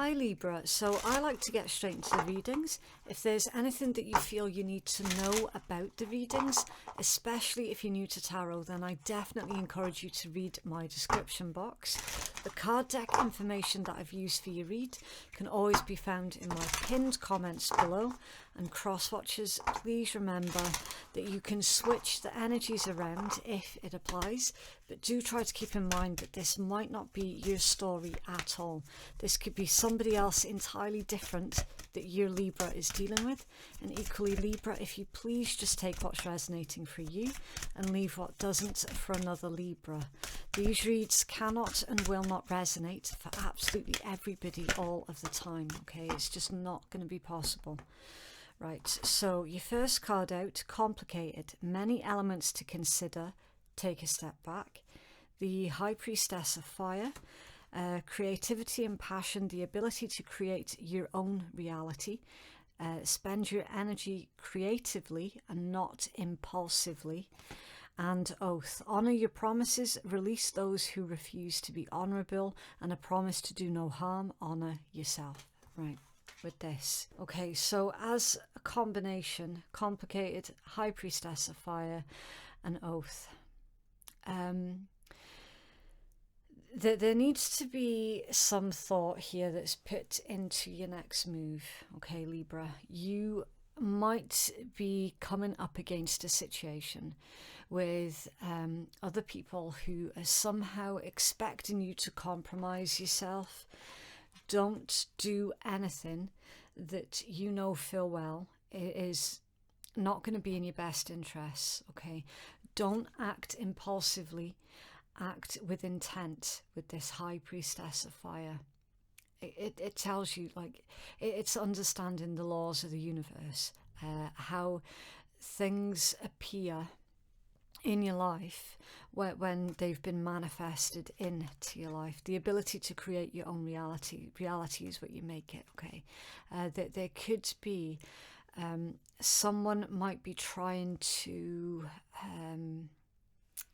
Hi Libra, so I like to get straight into the readings. If there's anything that you feel you need to know about the readings, especially if you're new to tarot, then I definitely encourage you to read my description box. The card deck information that I've used for your read can always be found in my pinned comments below. And cross watchers, please remember that you can switch the energies around if it applies, but do try to keep in mind that this might not be your story at all. This could be somebody else entirely different that your Libra is dealing with. And equally, Libra, if you please just take what's resonating for you and leave what doesn't for another Libra. These reads cannot and will not resonate for absolutely everybody all of the time, okay? It's just not going to be possible. Right, so your first card out, complicated, many elements to consider, take a step back. The High Priestess of Fire, creativity and passion, the ability to create your own reality. Spend your energy creatively and not impulsively. And Oath, honour your promises, release those who refuse to be honourable, and a promise to do no harm, honour yourself. Right. With this. Okay, so as a combination, complicated, High Priestess of Fire and Oath, there needs to be some thought here that's put into your next move. Okay, Libra, you might be coming up against a situation with other people who are somehow expecting you to compromise yourself. Don't do anything that you know full well is not going to be in your best interests, okay? Don't act impulsively, act with intent with this High Priestess of Fire. It tells you, like, it's understanding the laws of the universe, how things appear in your life when they've been manifested into your life. The ability to create your own reality. Reality is what you make it, okay? There could be someone might be trying to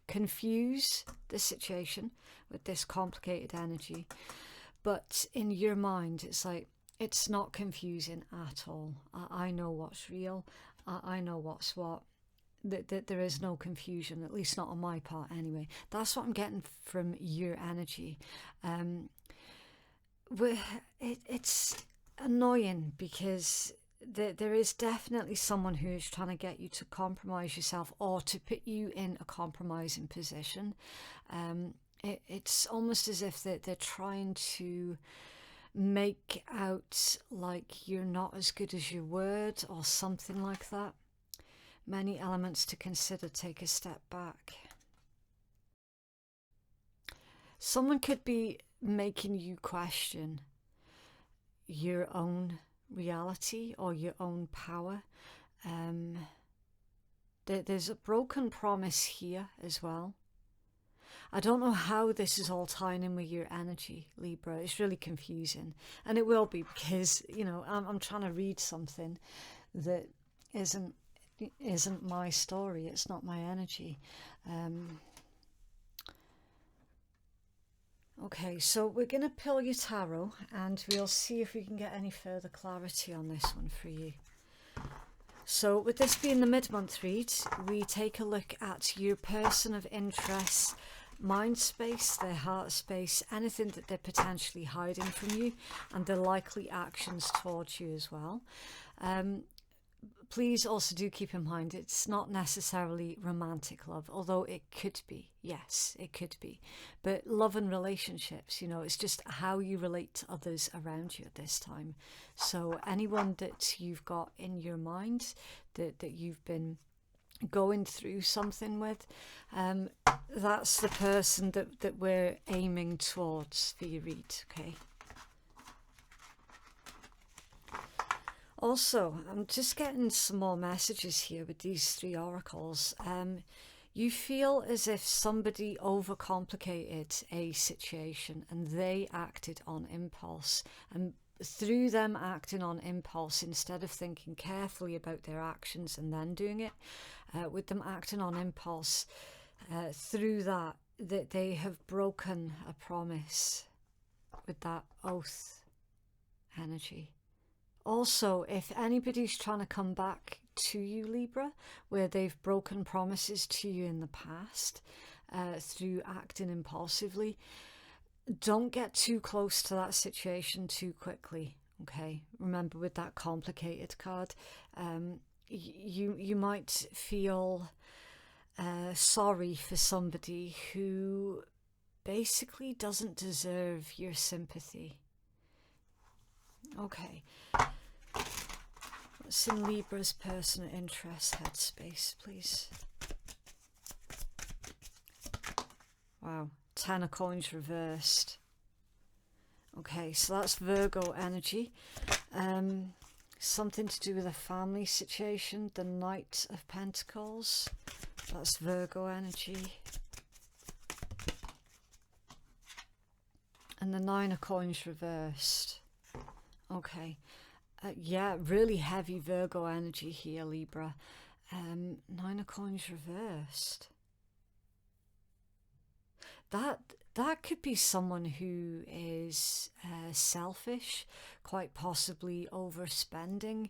confuse the situation with this complicated energy, but in your mind it's like, it's not confusing at all. I know what's real. I know what's what. That there is no confusion, at least not on my part anyway. That's what I'm getting from your energy. It's annoying because there is definitely someone who is trying to get you to compromise yourself or to put you in a compromising position. It's almost as if they're trying to make out like you're not as good as your word or something like that. Many elements to consider, take a step back. Someone could be making you question your own reality or your own power. There's a broken promise here as well. I don't know how this is all tying in with your energy, Libra. It's really confusing. And it will be because, you know, I'm trying to read something that isn't my story. It's not my energy. Okay, so we're going to pull your tarot and we'll see if we can get any further clarity on this one for you. So with this being the mid-month read, we take a look at your person of interest, mind space, their heart space, anything that they're potentially hiding from you, and their likely actions towards you as well. Please also do keep in mind it's not necessarily romantic love, although it could be. Yes, it could be. But love and relationships, you know, it's just how you relate to others around you at this time. So anyone that you've got in your mind that you've been going through something with, that's the person that we're aiming towards for your read, okay? Also, I'm just getting some more messages here with these three oracles. You feel as if somebody overcomplicated a situation and they acted on impulse. And through them acting on impulse, instead of thinking carefully about their actions and then doing it, with them acting on impulse, through that they have broken a promise with that oath energy. Also, if anybody's trying to come back to you, Libra, where they've broken promises to you in the past through acting impulsively, don't get too close to that situation too quickly. Okay, remember, with that complicated card, you might feel sorry for somebody who basically doesn't deserve your sympathy. Okay, what's in Libra's personal interest headspace, please? Wow, 10 of coins reversed. Okay, so that's Virgo energy. Something to do with a family situation. The Knight of Pentacles. That's Virgo energy. And the 9 of coins reversed. Okay. Yeah, really heavy Virgo energy here, Libra. 9 of coins reversed. That could be someone who is selfish, quite possibly overspending,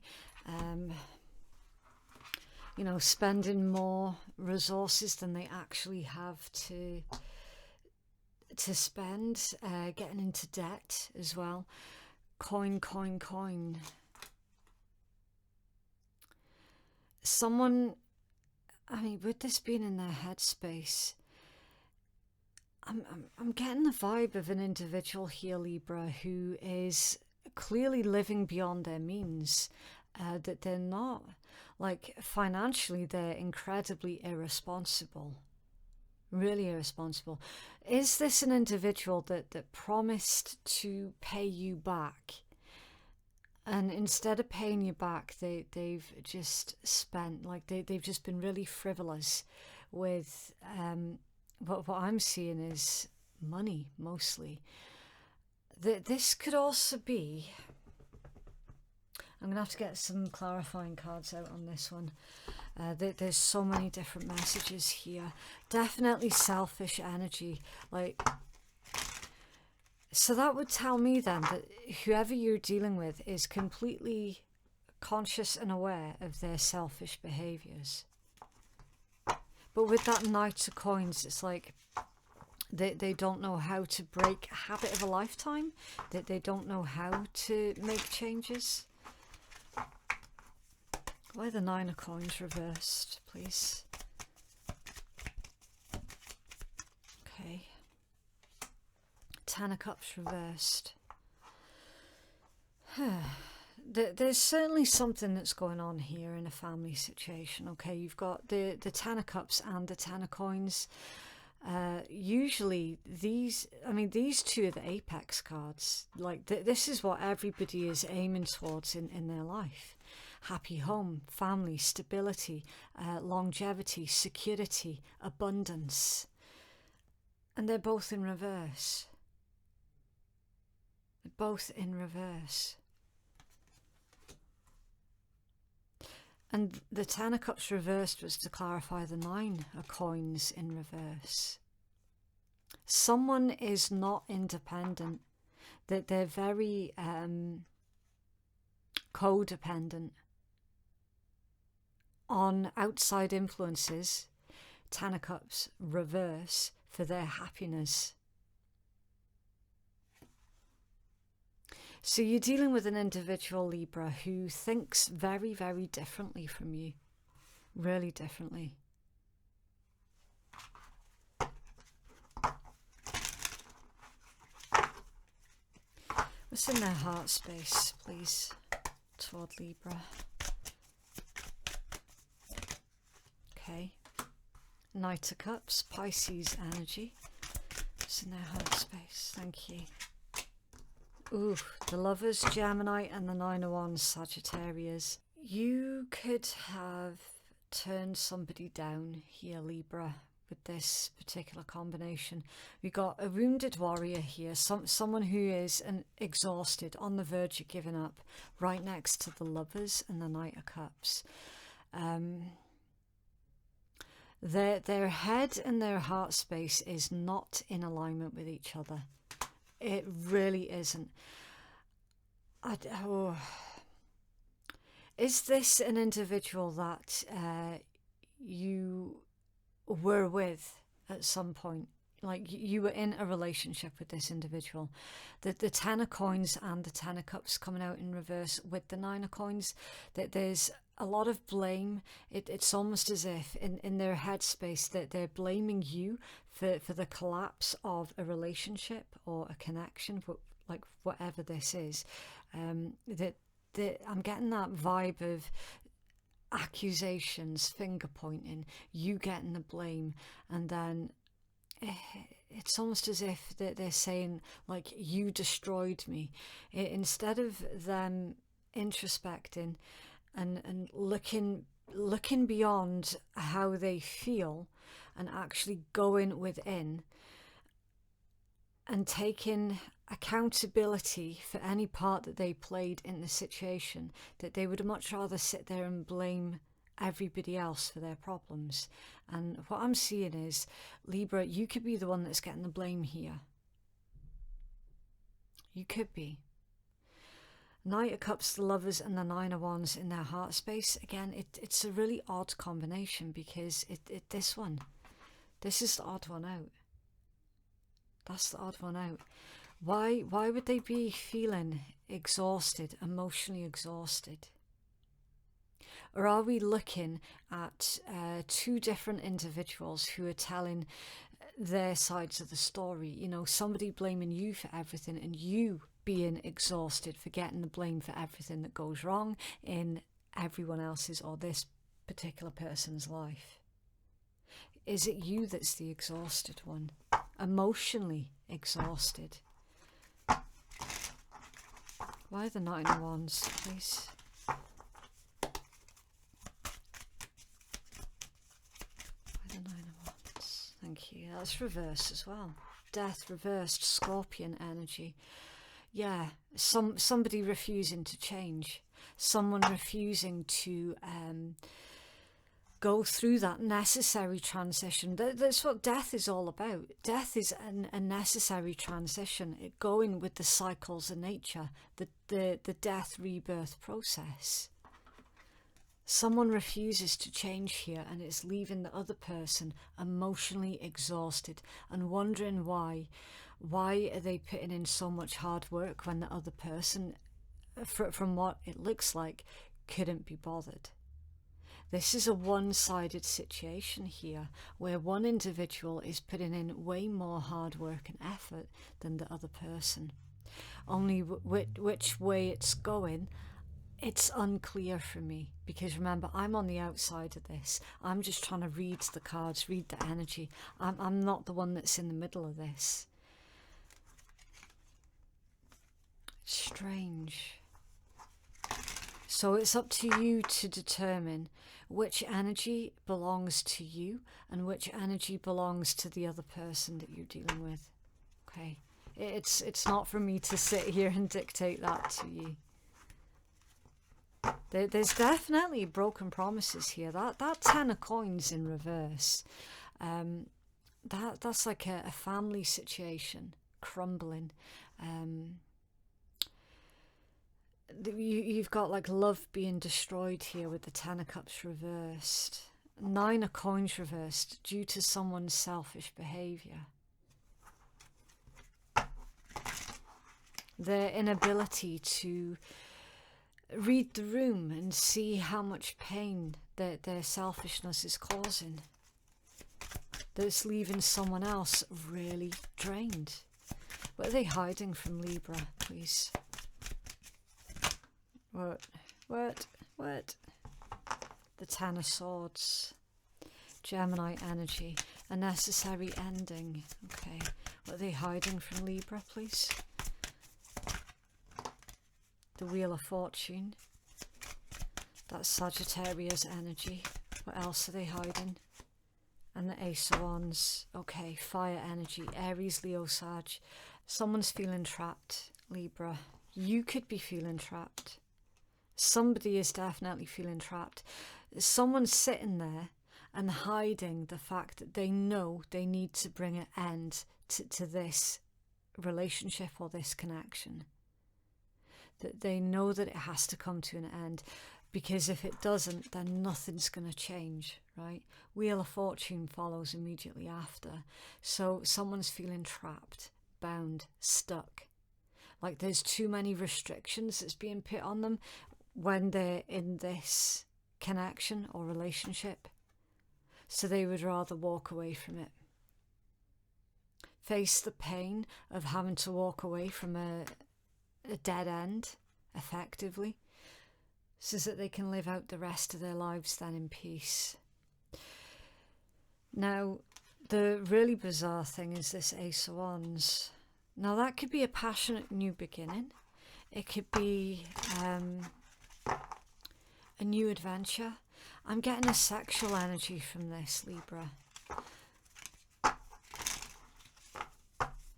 you know, spending more resources than they actually have to spend, getting into debt as well. Coin, coin, coin. Someone, I mean, with this being in their headspace, I'm getting the vibe of an individual here, Libra, who is clearly living beyond their means, that they're not, like, financially, they're incredibly irresponsible, really irresponsible. Is this an individual that promised to pay you back, and instead of paying you back, they've just spent, like, they've just been really frivolous with what I'm seeing is money, mostly. This could also be, I'm going to have to get some clarifying cards out on this one. There's so many different messages here. Definitely selfish energy. Like, so that would tell me then that whoever you're dealing with is completely conscious and aware of their selfish behaviors. But with that Knight of Coins, it's like they don't know how to break a habit of a lifetime, that they don't know how to make changes. Why the 9 of Coins reversed, please? Okay. 10 of Cups reversed. There's certainly something that's going on here in a family situation. Okay, you've got the 10 of Cups and the 10 of Coins. Usually these two are the apex cards. Like, this is what everybody is aiming towards in their life. Happy home, family, stability, longevity, security, abundance. And they're both in reverse. They're both in reverse. And the 10 of Cups reversed was to clarify the 9 of Coins in reverse. Someone is not independent, that they're very codependent on outside influences, 10 of Cups reverse, for their happiness. So you're dealing with an individual, Libra, who thinks very, very differently from you. Really differently. What's in their heart space, please, toward Libra? Okay. Knight of Cups, Pisces energy. What's in their heart space? Thank you. Ooh, the Lovers, Gemini, and the 9 of Wands, Sagittarius. You could have turned somebody down here, Libra, with this particular combination. We got a wounded warrior here, someone who is exhausted, on the verge of giving up, right next to the Lovers and the Knight of Cups. Their head and their heart space is not in alignment with each other. It really isn't. Oh, is this an individual that you were with at some point? Like you were in a relationship with this individual. The Ten of Coins and the Ten of Cups coming out in reverse with the Nine of Coins, that there's a lot of blame. It's almost as if in their headspace that they're blaming you for the collapse of a relationship or a connection, like whatever this is. That I'm getting that vibe of accusations, finger pointing, you getting the blame, and then it's almost as if they're saying, like, you destroyed me. Instead of them introspecting and looking beyond how they feel and actually going within and taking accountability for any part that they played in the situation, that they would much rather sit there and blame everybody else for their problems. And what I'm seeing is, Libra, you could be the one that's getting the blame here. You could be. Knight of Cups, the Lovers, and the Nine of Wands in their heart space. Again, it's a really odd combination, because this is the odd one out. That's the odd one out. Why would they be feeling exhausted, emotionally exhausted? Or are we looking at two different individuals who are telling their sides of the story? You know, somebody blaming you for everything and you being exhausted for getting the blame for everything that goes wrong in everyone else's or this particular person's life. Is it you that's the exhausted one? Emotionally exhausted? Why the Nine of Wands, please? Thank you. That's reversed as well. Death reversed, Scorpion energy. Yeah, somebody refusing to change. Someone refusing to go through that necessary transition. That's what death is all about. Death is a necessary transition. It going with the cycles of nature, the death rebirth process. Someone refuses to change here, and it's leaving the other person emotionally exhausted and wondering why. Why are they putting in so much hard work when the other person, from what it looks like, couldn't be bothered? This is a one-sided situation here, where one individual is putting in way more hard work and effort than the other person. Only which way it's going, it's unclear for me, because remember, I'm on the outside of this. I'm just trying to read the cards, read the energy. I'm not the one that's in the middle of this. Strange. So it's up to you to determine which energy belongs to you and which energy belongs to the other person that you're dealing with. Okay, it's not for me to sit here and dictate that to you. There's definitely broken promises here. That Ten of Coins in reverse, that's like a family situation crumbling. You've got like love being destroyed here with the Ten of Cups reversed. Nine of Coins reversed due to someone's selfish behaviour. Their inability to read the room and see how much pain that their selfishness is causing. That's leaving someone else really drained. What are they hiding from, Libra, please? What? The Ten of Swords. Gemini energy. A necessary ending. Okay. What are they hiding from, Libra, please? The Wheel of Fortune. That's Sagittarius energy. What else are they hiding? And the Ace of Wands. Okay, fire energy. Aries, Leo, Sag. Someone's feeling trapped, Libra. You could be feeling trapped. Somebody is definitely feeling trapped. Someone's sitting there and hiding the fact that they know they need to bring an end to this relationship or this connection. that they know that it has to come to an end, because if it doesn't, then nothing's going to change, right? Wheel of Fortune follows immediately after. So someone's feeling trapped, bound, stuck. Like there's too many restrictions that's being put on them when they're in this connection or relationship. So they would rather walk away from it. Face the pain of having to walk away from a dead end, effectively, so that they can live out the rest of their lives then in peace. Now, the really bizarre thing is this Ace of Wands. Now, that could be a passionate new beginning. It could be a new adventure. I'm getting a sexual energy from this, Libra.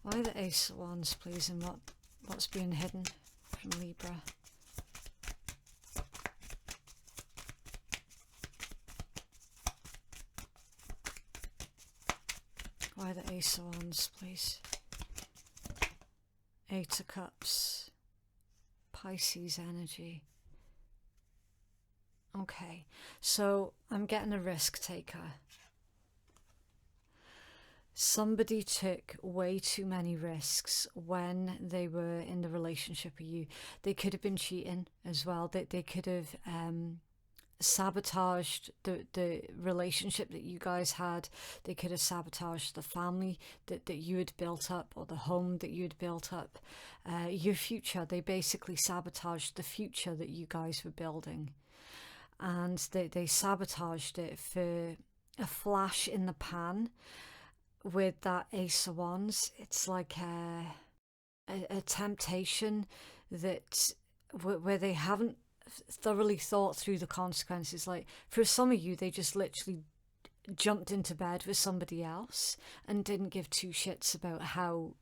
Why the Ace of Wands, please, and what's being hidden from Libra? Why the Ace of Wands, please? Eight of Cups. Pisces energy. Okay, so I'm getting a risk taker. Somebody took way too many risks when they were in the relationship with you. They could have been cheating as well. They could have sabotaged the relationship that you guys had. They could have sabotaged the family that you had built up, or the home that you had built up. Your future. They basically sabotaged the future that you guys were building. And they sabotaged it for a flash in the pan. With that Ace of Wands, it's like a temptation that where they haven't thoroughly thought through the consequences. Like for some of you, they just literally jumped into bed with somebody else and didn't give two shits about how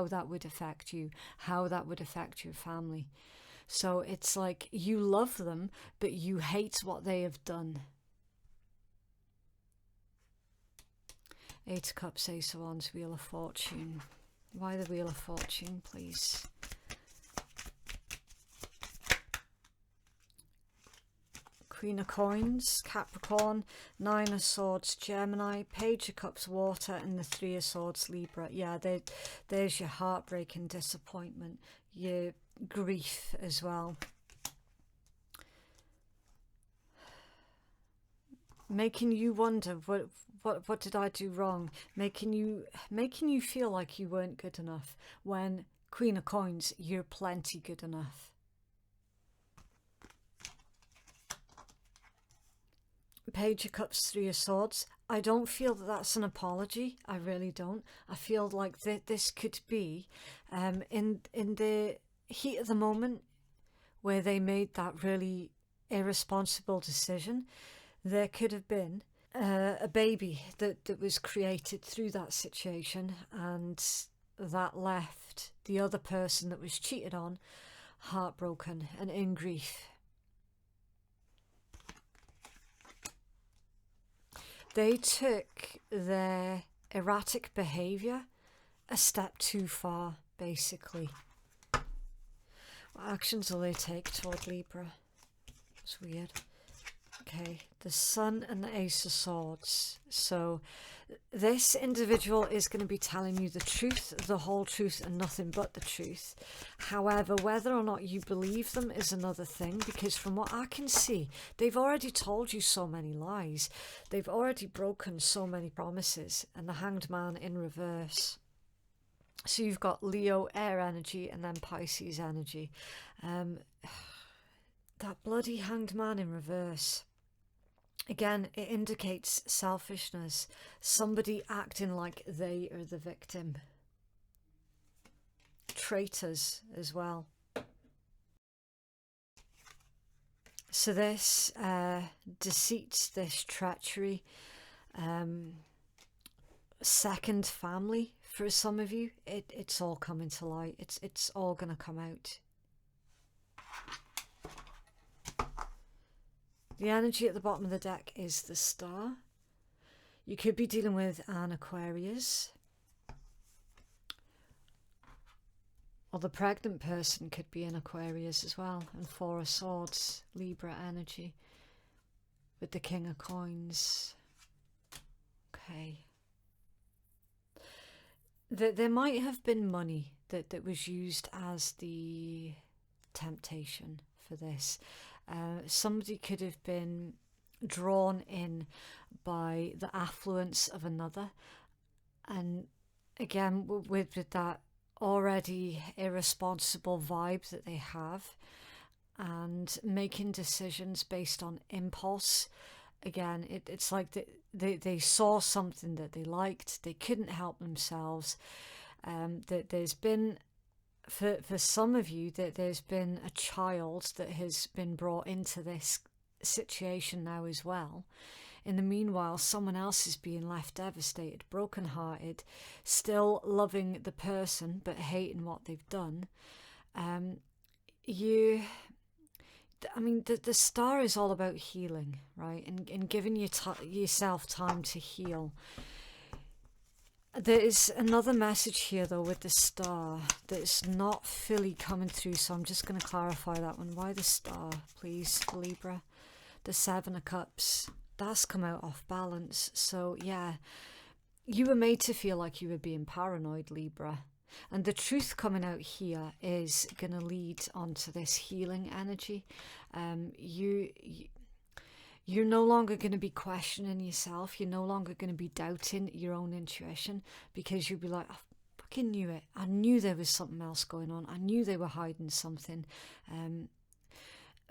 that would affect you, how that would affect your family. So it's like you love them, but you hate what they have done. Eight of Cups, Ace of Wands, Wheel of Fortune. Why the Wheel of Fortune, please? Queen of Coins, Capricorn, Nine of Swords, Gemini, Page of Cups, Water, and the Three of Swords, Libra. Yeah, there's your heartbreak and disappointment, your grief as well. Making you wonder, what did I do wrong? Making you feel like you weren't good enough, when Queen of Coins, you're plenty good enough. Page of Cups, Three of Swords. I don't feel that that's an apology. I really don't. I feel like this could be in the heat of the moment where they made that really irresponsible decision. There could have been a baby that was created through that situation, and that left the other person that was cheated on heartbroken and in grief. They took their erratic behaviour a step too far, basically. What actions will they take toward Libra? It's weird. Okay, the Sun and the Ace of Swords. So this individual is going to be telling you the truth, the whole truth, and nothing but the truth. However, whether or not you believe them is another thing, because from what I can see, they've already told you so many lies. They've already broken so many promises, and the Hanged Man in reverse. So you've got Leo, air energy, and then Pisces energy. That bloody Hanged Man in reverse. Again, it indicates selfishness. Somebody acting like they are the victim. Traitors as well. So this deceit, this treachery, second family for some of you, it's all coming to light. It's all going to come out. The energy at the bottom of the deck is the Star. You could be dealing with an Aquarius. Or the pregnant person could be in Aquarius as well. And Four of Swords, Libra energy. With the King of Coins. Okay. There might have been money that was used as the temptation for this. Somebody could have been drawn in by the affluence of another. And again, with that already irresponsible vibe that they have, and making decisions based on impulse. Again, it's like they saw something that they liked, they couldn't help themselves. That there's been, for some of you, that there's been a child that has been brought into this situation now as well. In the meanwhile, someone else is being left devastated, brokenhearted, still loving the person but hating what they've done. The star is all about healing, right? And giving yourself time to heal. There is another message here, though, with the star that's not fully coming through, so I'm just going to clarify that one. Why the star, please, Libra? The Seven of Cups, that's come out off balance. So, yeah, you were made to feel like you were being paranoid, Libra. And the truth coming out here is going to lead onto this healing energy. You're no longer going to be questioning yourself. You're no longer going to be doubting your own intuition, because you'll be like, I fucking knew it. I knew there was something else going on. I knew they were hiding something.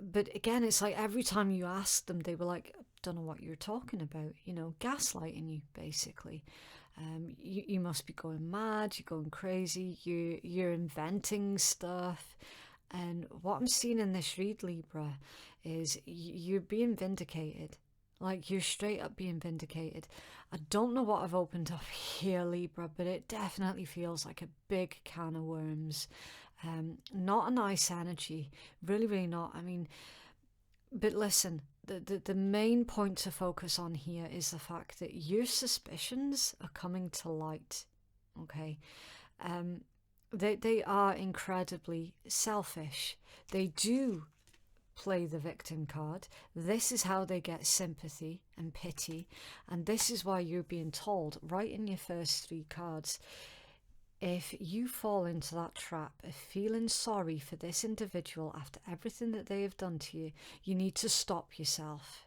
But again, it's like every time you ask them, they were like, I don't know what you're talking about. Gaslighting you, basically. You must be going mad, you're going crazy, you're inventing stuff. And what I'm seeing in this read, Libra, is you're being vindicated. Like, you're straight up being vindicated. I don't know what I've opened up here, Libra, but it definitely feels like a big can of worms. Not a nice energy, really, really not. But listen, the main point to focus on here is the fact that your suspicions are coming to light, okay? They are incredibly selfish. They do play the victim card. This is how they get sympathy and pity, and this is why you're being told right in your first three cards, if you fall into that trap of feeling sorry for this individual after everything that they have done to you, you need to stop yourself.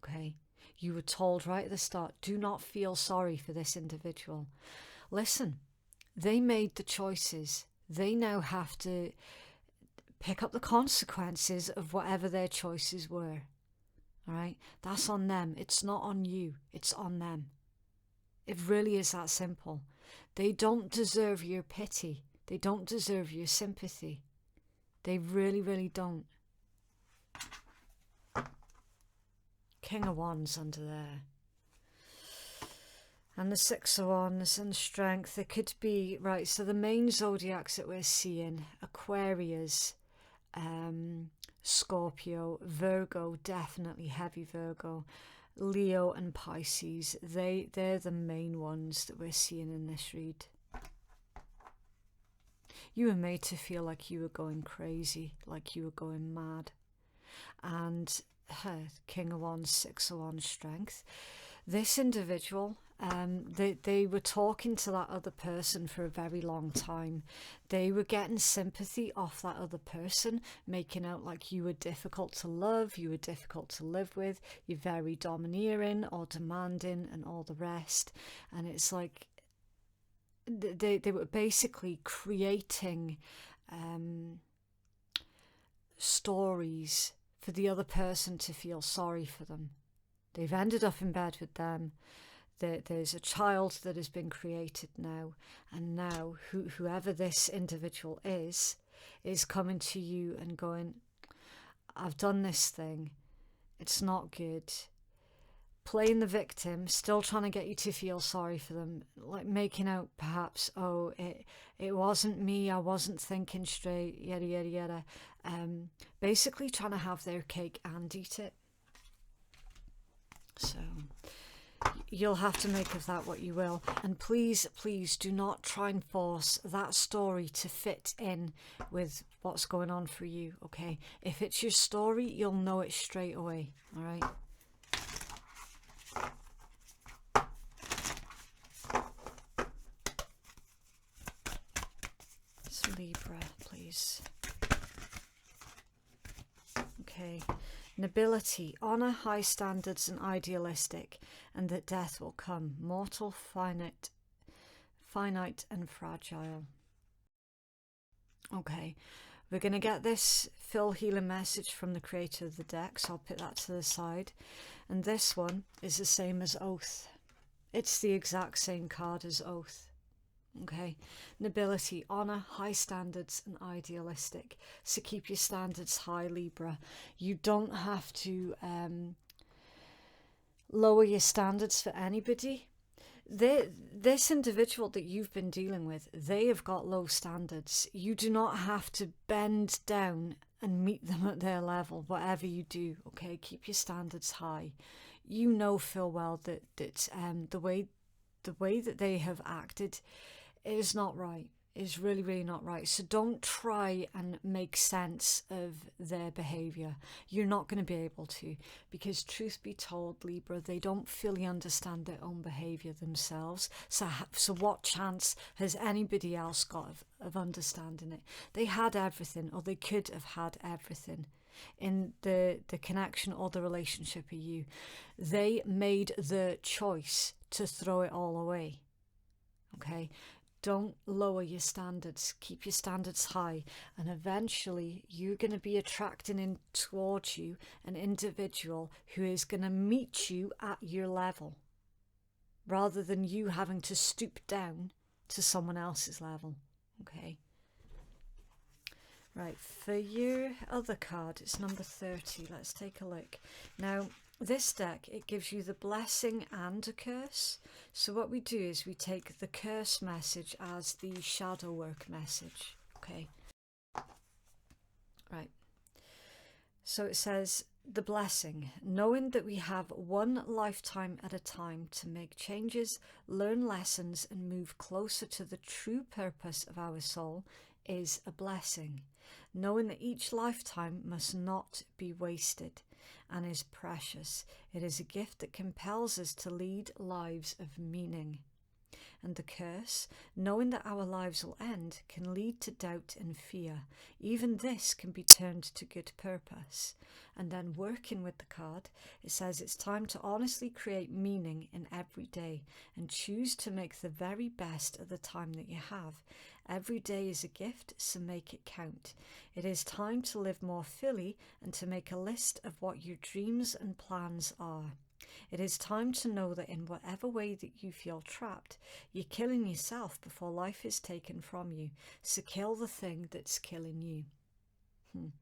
Okay? You were told right at the start, do not feel sorry for this individual. Listen, they made the choices. They now have to pick up the consequences of whatever their choices were. All right? That's on them. It's not on you. It's on them. It really is that simple. They don't deserve your pity. They don't deserve your sympathy. They really, really don't. King of Wands under there. And the Six of Wands and Strength. It could be, right, so the main zodiacs that we're seeing, Aquarius, Scorpio, Virgo, definitely heavy Virgo, Leo and Pisces, they're the main ones that we're seeing in this read. You were made to feel like you were going crazy, like you were going mad. And King of Wands, Six of Wands, Strength. This individual, they were talking to that other person for a very long time. They were getting sympathy off that other person, making out like you were difficult to love, you were difficult to live with, you're very domineering or demanding and all the rest. And it's like they were basically creating stories for the other person to feel sorry for them. They've ended up in bed with them. There's a child that has been created now, and now whoever this individual is coming to you and going, I've done this thing, it's not good. Playing the victim, still trying to get you to feel sorry for them, like making out perhaps, oh, it wasn't me, I wasn't thinking straight, yada yada yada. Basically trying to have their cake and eat it. So you'll have to make of that what you will. And please, please do not try and force that story to fit in with what's going on for you, okay? If it's your story, you'll know it straight away, all right? It's Libra, please. Okay. Nobility, honour, high standards and idealistic, and that death will come, mortal, finite and fragile. Okay, we're going to get this full healing message from the creator of the deck, so I'll put that to the side. And this one is the same as Oath. It's the exact same card as Oath. Okay, nobility, honour, high standards and idealistic. So keep your standards high, Libra. You don't have to lower your standards for anybody. This individual that you've been dealing with, they have got low standards. You do not have to bend down and meet them at their level, whatever you do, okay? Keep your standards high. You know full well that the way that they have acted is not right. Is really, really not right. So don't try and make sense of their behaviour. You're not going to be able to, because truth be told, Libra, they don't fully understand their own behaviour themselves. So what chance has anybody else got of understanding it? They had everything, or they could have had everything in the connection or the relationship of you. They made the choice to throw it all away. Okay? Don't lower your standards. Keep your standards high, and eventually you're going to be attracting in towards you an individual who is going to meet you at your level, rather than you having to stoop down to someone else's level. Okay. Right, for your other card, it's number 30. Let's take a look. Now, this deck, it gives you the blessing and a curse. So what we do is we take the curse message as the shadow work message. Okay. Right. So it says, the blessing, knowing that we have one lifetime at a time to make changes, learn lessons and move closer to the true purpose of our soul is a blessing. Knowing that each lifetime must not be wasted and is precious. It is a gift that compels us to lead lives of meaning. And the curse, knowing that our lives will end, can lead to doubt and fear. Even this can be turned to good purpose. And then working with the card, it says it's time to honestly create meaning in every day and choose to make the very best of the time that you have. Every day is a gift, so make it count. It is time to live more fully and to make a list of what your dreams and plans are. It is time to know that in whatever way that you feel trapped, you're killing yourself before life is taken from you. So kill the thing that's killing you.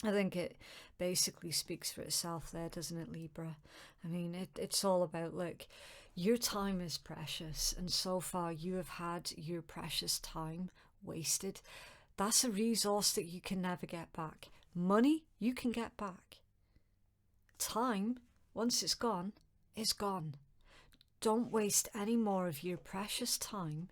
I think it basically speaks for itself there, doesn't it, Libra? I mean, it's all about, look, your time is precious, and so far you have had your precious time wasted. That's a resource that you can never get back. Money, you can get back. Time, once it's gone, it's gone. Don't waste any more of your precious time,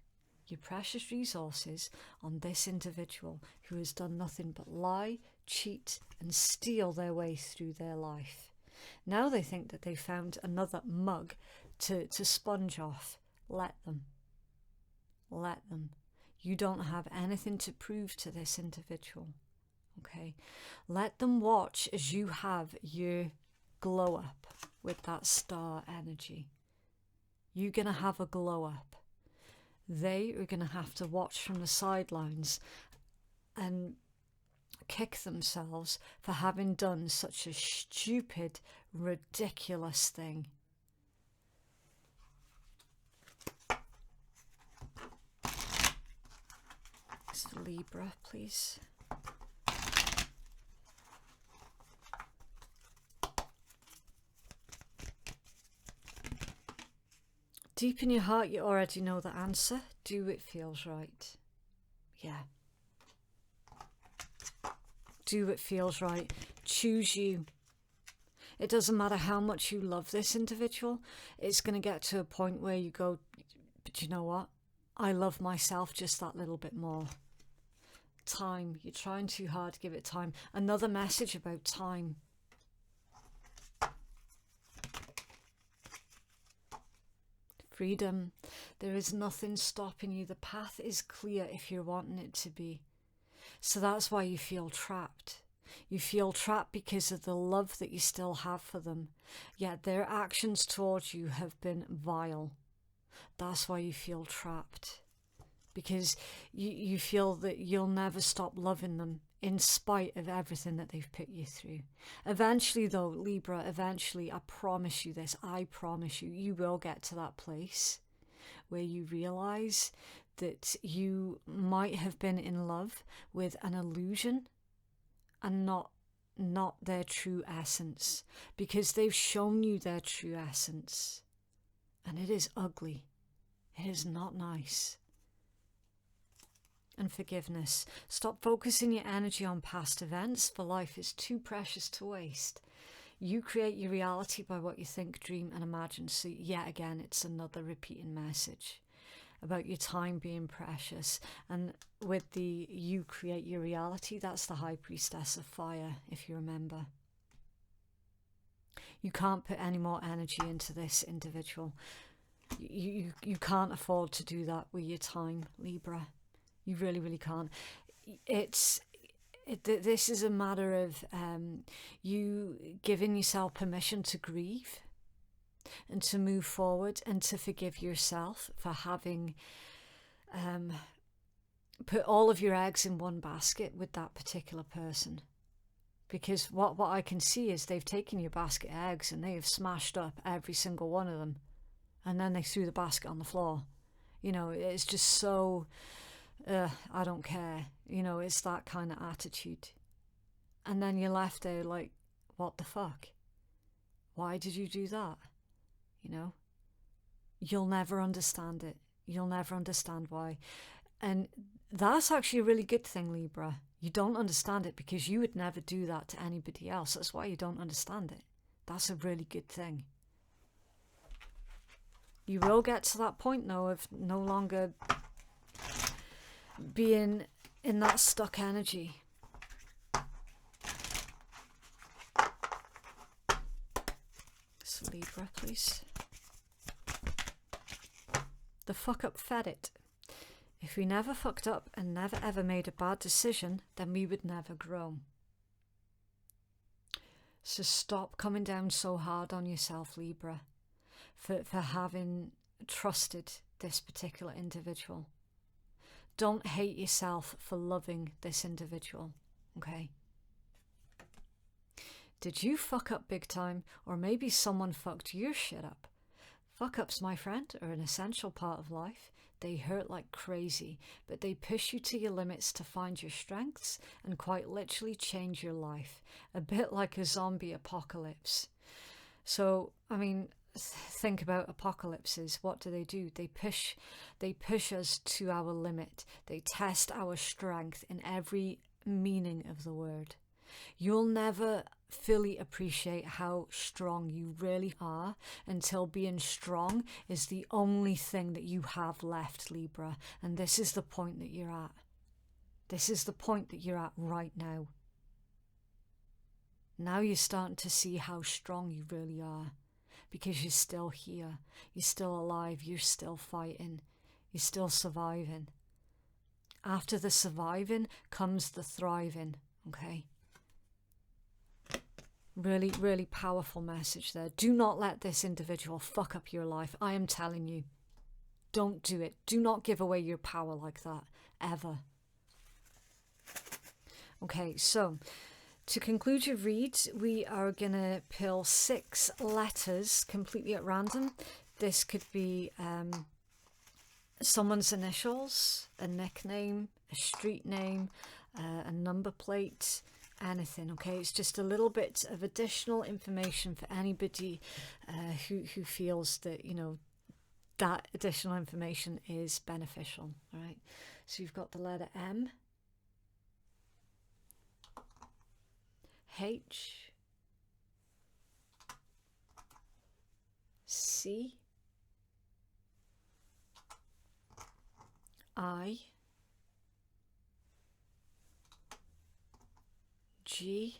your precious resources on this individual who has done nothing but lie, cheat and steal their way through their life. Now they think that they found another mug to sponge off. Let them. Let them. You don't have anything to prove to this individual. Okay? Let them watch as you have your glow up with that star energy. You're going to have a glow up. They are going to have to watch from the sidelines and kick themselves for having done such a stupid, ridiculous thing. It's Libra, please. Deep in your heart, you already know the answer. Do what feels right. Yeah. Do what feels right. Choose you. It doesn't matter how much you love this individual. It's going to get to a point where you go, but you know what? I love myself just that little bit more. Time. You're trying too hard to give it time. Another message about time. Freedom. There is nothing stopping you. The path is clear if you're wanting it to be. So that's why you feel trapped. You feel trapped because of the love that you still have for them. Yet their actions towards you have been vile. That's why you feel trapped. Because you feel that you'll never stop loving them in spite of everything that they've put you through. Eventually though, Libra, eventually, I promise you this, I promise you, you will get to that place where you realise that you might have been in love with an illusion and not their true essence, because they've shown you their true essence. And it is ugly. It is not nice. And forgiveness. Stop focusing your energy on past events, for life is too precious to waste. You create your reality by what you think, dream and imagine. So yet again, it's another repeating message about your time being precious. And with the you create your reality, that's the High Priestess of Fire, if you remember. You can't put any more energy into this individual. You can't afford to do that with your time, Libra. You really, really can't. This is a matter of you giving yourself permission to grieve and to move forward and to forgive yourself for having put all of your eggs in one basket with that particular person. Because what I can see is they've taken your basket of eggs and they have smashed up every single one of them. And then they threw the basket on the floor. You know, it's just so... I don't care. You know, it's that kind of attitude. And then you're left there like, what the fuck? Why did you do that? You know? You'll never understand it. You'll never understand why. And that's actually a really good thing, Libra. You don't understand it because you would never do that to anybody else. That's why you don't understand it. That's a really good thing. You will get to that point, though, of no longer being in that stuck energy. So Libra, please. The fuck up fed it. If we never fucked up and never ever made a bad decision, then we would never grow. So stop coming down so hard on yourself, Libra, for having trusted this particular individual. Don't hate yourself for loving this individual, okay? Did you fuck up big time? Or maybe someone fucked your shit up? Fuck-ups, my friend, are an essential part of life. They hurt like crazy, but they push you to your limits to find your strengths and quite literally change your life. A bit like a zombie apocalypse. So, I mean, think about apocalypses. What do? They push us to our limit. They test our strength in every meaning of the word. You'll never fully appreciate how strong you really are until being strong is the only thing that you have left, Libra. And this is the point that you're at. This is the point that you're at right now. Now you're starting to see how strong you really are. Because you're still here, you're still alive, you're still fighting, you're still surviving. After the surviving comes the thriving, okay? Really, really powerful message there. Do not let this individual fuck up your life. I am telling you. Don't do it. Do not give away your power like that, ever. Okay, so... to conclude your read, we are going to pull 6 letters completely at random. This could be someone's initials, a nickname, a street name, a number plate, anything, okay? It's just a little bit of additional information for anybody who feels that, you know, that additional information is beneficial, all right? So you've got the letter M, H, C, I, G,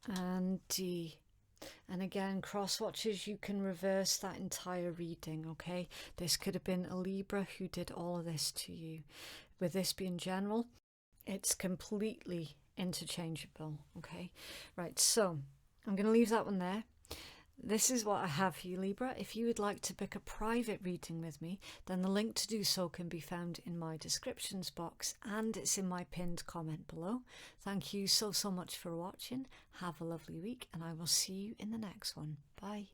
and D. And again, cross watchers, you can reverse that entire reading, okay? This could have been a Libra who did all of this to you. With this being general, it's completely interchangeable, okay? Right, so I'm going to leave that one there. This is what I have for you, Libra. If you would like to book a private reading with me, then the link to do so can be found in my descriptions box, and it's in my pinned comment below. Thank you so much for watching. Have a lovely week, and I will see you in the next one. Bye.